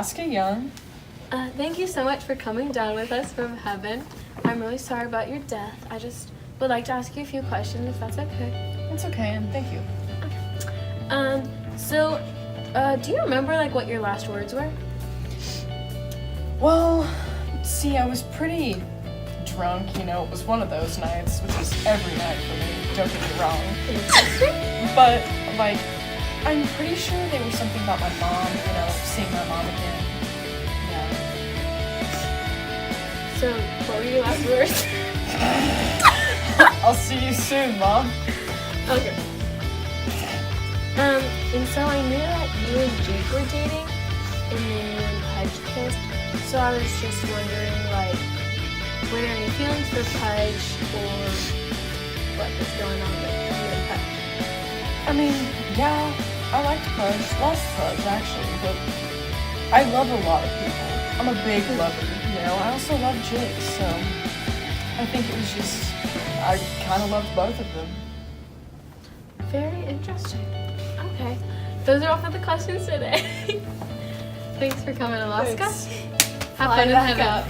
Alaska Young. Thank you so much for coming down with us from heaven. I'm really sorry about your death. I just would like to ask you a few questions, if that's okay. It's okay, and thank you. Do you remember, what your last words were? Well, see, I was pretty drunk, it was one of those nights, which is every night for me, don't get me wrong. But, I'm pretty sure they were something about my mom, seeing my mom again. Yeah. So, what were your last words? I'll see you soon, Mom. Okay. And so I knew that you and Jake were dating, and then you and Pudge kissed. So I was just wondering, were there any feelings for Pudge, or what was going on with you and Pudge? I mean, yeah, I liked Pudge, lost Pudge actually, but I love a lot of people. I'm a big lover, I also love Jake, so I think it was just, I kind of loved both of them. Very interesting. Okay. Those are all for the questions today. Thanks for coming, Alaska. Thanks. Have fun in heaven.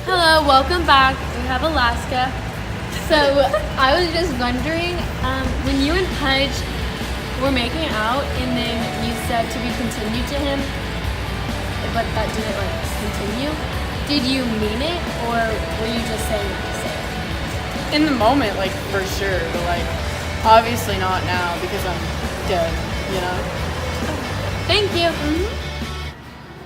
Hello, welcome back. We have Alaska. So I was just wondering, when you and Pudge were making out and then you said to be continued to him, but that didn't continue, did you mean it, or were you just saying it to say it? In the moment, for sure, but obviously not now because I'm dead, Thank you.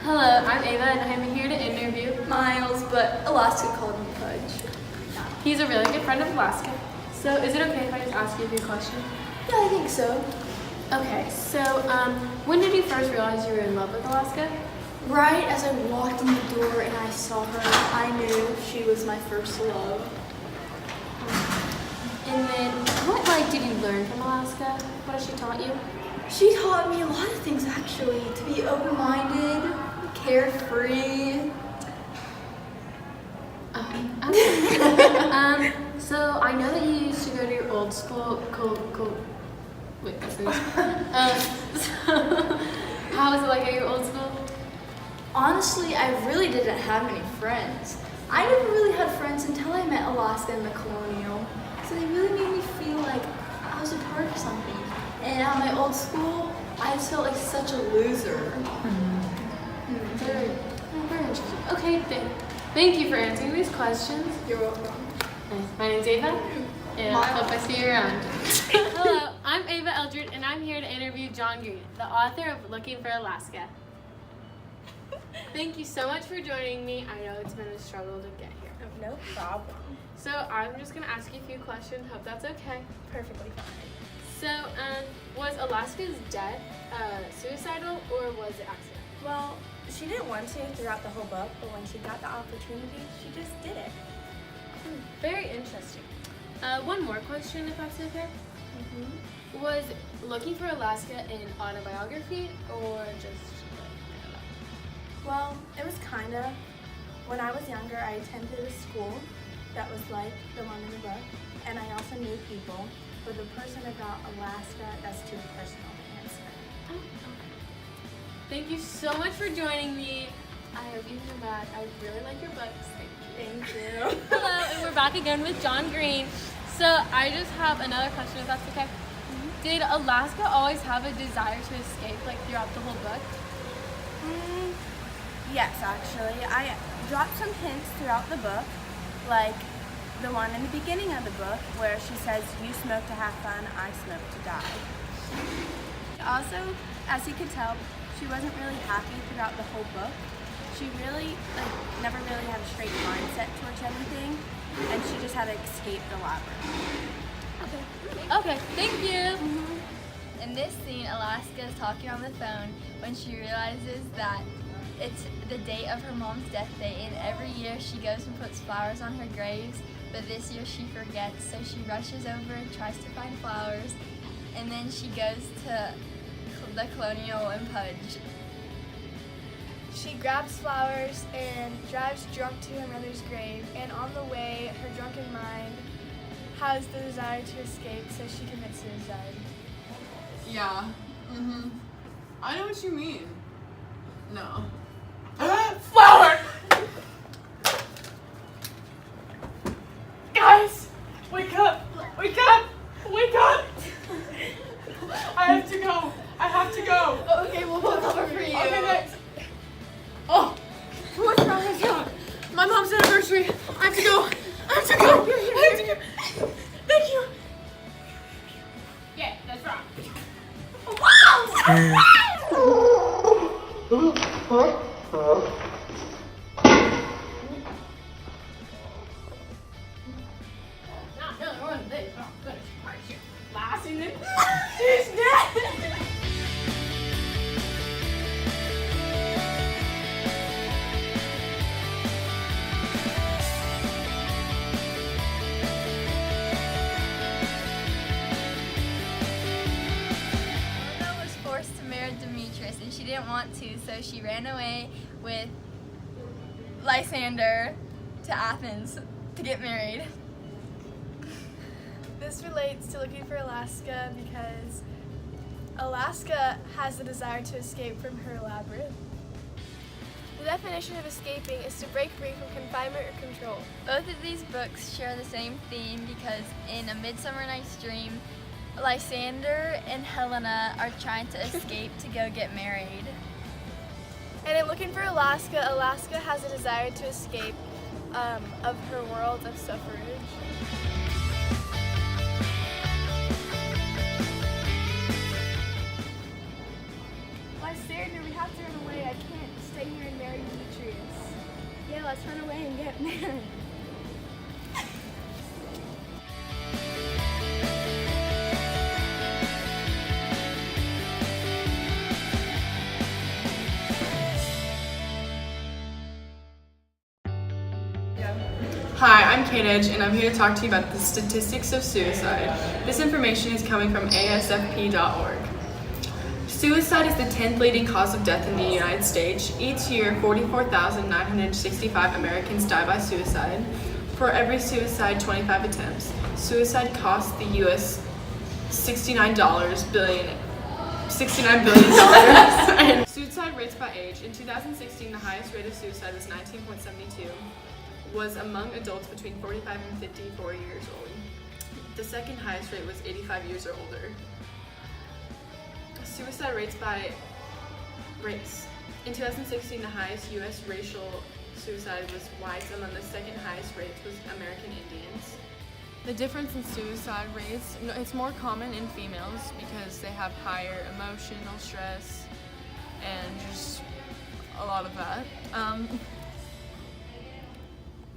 Hello, I'm Ava and I'm here to interview Miles, but Alaska called him Pudge. He's a really good friend of Alaska. So is it okay if I just ask you a few questions? Yeah, I think so. Okay, so when did you first realize you were in love with Alaska? Right as I walked in the door and I saw her, I knew she was my first love. And then what did you learn from Alaska? What has she taught you? She taught me a lot of things actually, to be open-minded, carefree. Okay. So I know that you used to go to your old school. Wait, that's the how was it at your old school? Honestly, I really didn't have any friends. I never really had friends until I met Alaska in the Colonial. So they really made me feel like I was a part of something. And at my old school, I just felt like such a loser. Very interesting. Okay, thank you for answering these questions. You're welcome. My name's Ava, and I hope I see you around. Hello, I'm Ava Eldred, and I'm here to interview John Green, the author of Looking for Alaska. Thank you so much for joining me. I know it's been a struggle to get here. No problem. So I'm just going to ask you a few questions. Hope that's okay. Perfectly fine. So, was Alaska's death suicidal, or was it accidental? Well, she didn't want to throughout the whole book, but when she got the opportunity, she just did it. Very interesting. One more question, if that's okay. Was Looking for Alaska an autobiography, or just Well, it was kind of. When I was younger, I attended a school that was like the one in the book, and I also knew people, but the person about Alaska, that's too personal to answer. Oh, okay. Thank you so much for joining me. I hope you come back. I really like your books. Thank you. Hello, and we're back again with John Green. So I just have another question, if that's okay. Did Alaska always have a desire to escape, throughout the whole book? Yes, actually. I dropped some hints throughout the book, like the one in the beginning of the book where she says, "You smoke to have fun, I smoke to die." Also, as you could tell, she wasn't really happy throughout the whole book. She really, never really had a straight mindset towards anything, and she just had to escape the labyrinth. Okay, thank you. In this scene, Alaska is talking on the phone when she realizes that it's the date of her mom's death day, and every year she goes and puts flowers on her graves, but this year she forgets, so she rushes over and tries to find flowers, and then she goes to the Colonial and Pudge. She grabs flowers and drives drunk to her mother's grave, and on the way, her drunken mind has the desire to escape, so she commits suicide. Yeah. I know what you mean. No. Flower! Guys! Wake up! Wake up! Wake up! I have to go! I have to go! Okay, we'll cover for you. Okay, thanks. Oh! What's wrong? What's wrong? My mom's anniversary. I have to go. I have to go. I have to go. Thank you. Yeah, that's right. She's dead. Helena was forced to marry Demetrius, and she didn't want to, so she ran away with Lysander to Athens to get married. This relates to looking for Alaska because Alaska has the desire to escape from her labyrinth. The definition of escaping is to break free from confinement or control. Both of these books share the same theme because in A Midsummer Night's Dream, Lysander and Helena are trying to escape to go get married. And in looking for Alaska, Alaska has a desire to escape of her world of suffrage. Lysander, we have to run away. I can't stay here and marry Demetrius. Yeah, let's run away and get married. Hi, I'm Kate Edge, and I'm here to talk to you about the statistics of suicide. This information is coming from asfp.org. Suicide is the 10th leading cause of death in the United States. Each year, 44,965 Americans die by suicide. For every suicide, 25 attempts. Suicide costs the U.S. $69 billion. Suicide rates by age. In 2016, the highest rate of suicide was 19.72. Was among adults between 45 and 54 years old. The second highest rate was 85 years or older. Suicide rates by race. In 2016, the highest U.S. racial suicide was whites, and then the second highest rate was American Indians. The difference in suicide rates, it's more common in females because they have higher emotional stress and just a lot of that.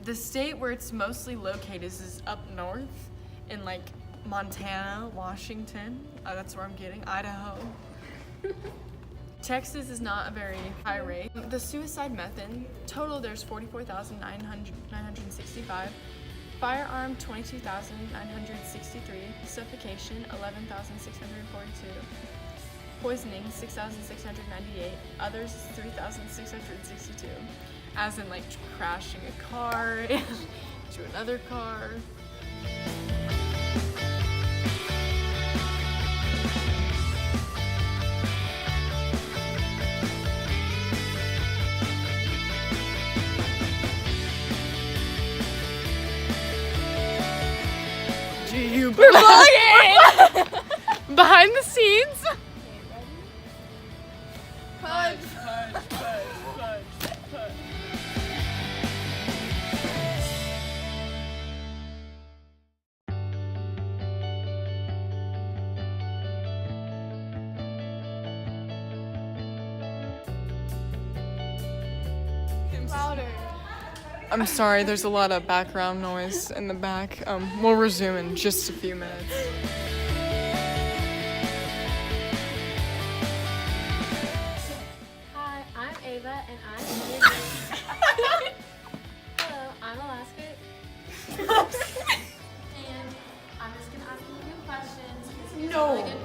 The state where it's mostly located is up north in like Montana, Washington. That's where I'm getting, Idaho. Texas is not a very high rate. The suicide method, total there's 44,965. Firearm, 22,963. Suffocation, 11,642. Poisoning, 6,698. Others, 3,662. As in like crashing a car into another car. We're vlogging! Behind the scenes. Punch. Louder. I'm sorry, there's a lot of background noise in the back. We'll resume in just a few minutes. Hi, I'm Ava, and I'm Hello, I'm Alaska. And I'm just gonna ask you a few questions. 'Cause it's a really good